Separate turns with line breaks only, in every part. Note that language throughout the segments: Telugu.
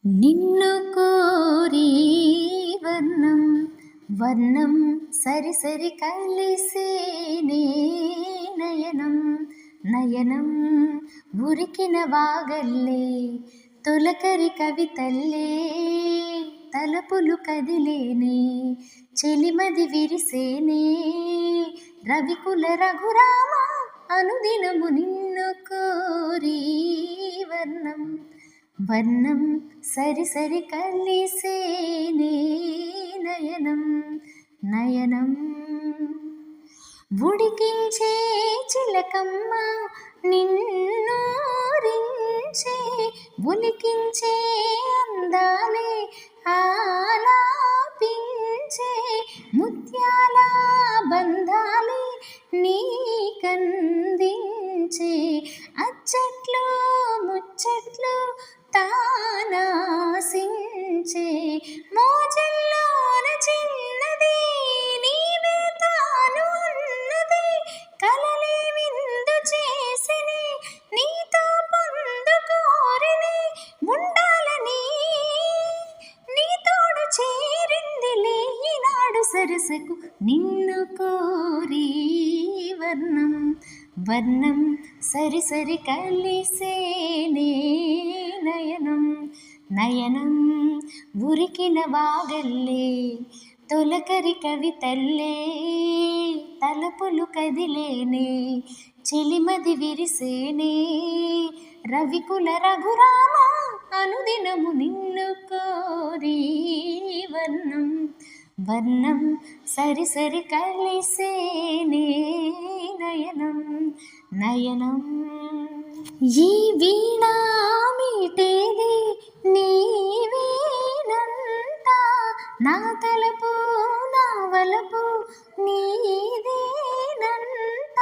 నిన్ను కోరి వర్ణం వర్ణం సరి సరి కలిసేనే నయనం నయనం ఉరికిన వాగల్లే తొలకరి కవితల్లే తలపులు కదిలేనే చెలిమది విరిసేనే రవికుల రఘురామ అనుదినము నిన్ను కోరి వర్ణం వర్ణం సరి సరి కలిసేనే నయనం నయనం ఉడికించే చిలకమ్మ నిన్నూరించే ఉలికించే అందాలే ఆలాపించే ముత్యాల బంధాలే నీకందించే అచ్చట్లు ముచ్చట్లు తానాసించే మోజల్లోన చిన్నది నీవే తాను అన్నది కలలే విందు చేసిని నీతో పొందుకోరిని ఉండాలని నీ తోడు చేరిందిలే ఈనాడు సరసకు నిన్ను కోరి వర్ణం వర్ణం సరి సరి కలిసేనే నయనం నయనం ఉరికిన వాగల్లే తొలకరి కవితల్లే తలపులు కదిలేనే చెలిమది విరిసేనే రవికుల రఘురామ అనుదినము నిన్ను కోరి వర్ణం వర్ణం సరి సరి కలిసేనే నయనం నయనం ఈ వీణా మీటేది నీవేనంట నా తలపు నా వలపు నీదేనంట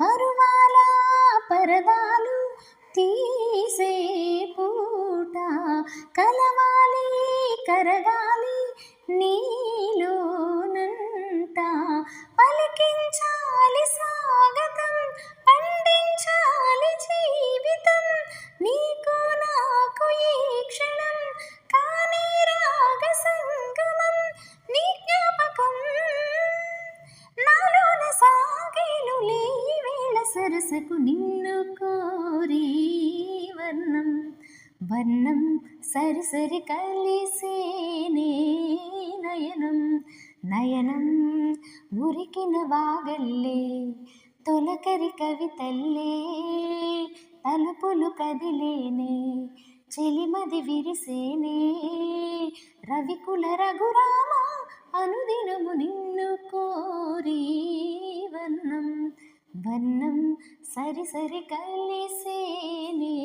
పరువాల పరదాలు తీసే పూట కలవాలి కరగాలి నీలోనంట పలికించాలి స్వాగతం పండించాలి జీవితం నీకు నాకు ఈ క్షణం కానీ రాగ సంగమం నీ జ్ఞాపకం నాలోన సాగేనులే ఈ వేళ సరసకు నిన్ను కోరి వర్ణం వర్ణం సరి సరి కలిసేనే నయనం నయనం ఉరికిన వాగల్లే తొలకరి కవితల్లే తలుపులు కదిలేనే చెలిమది విరిసేనే రవికుల రఘురామ అనుదినము నిన్ను కోరి వర్ణం వర్ణం సరి సరి కలిసేనే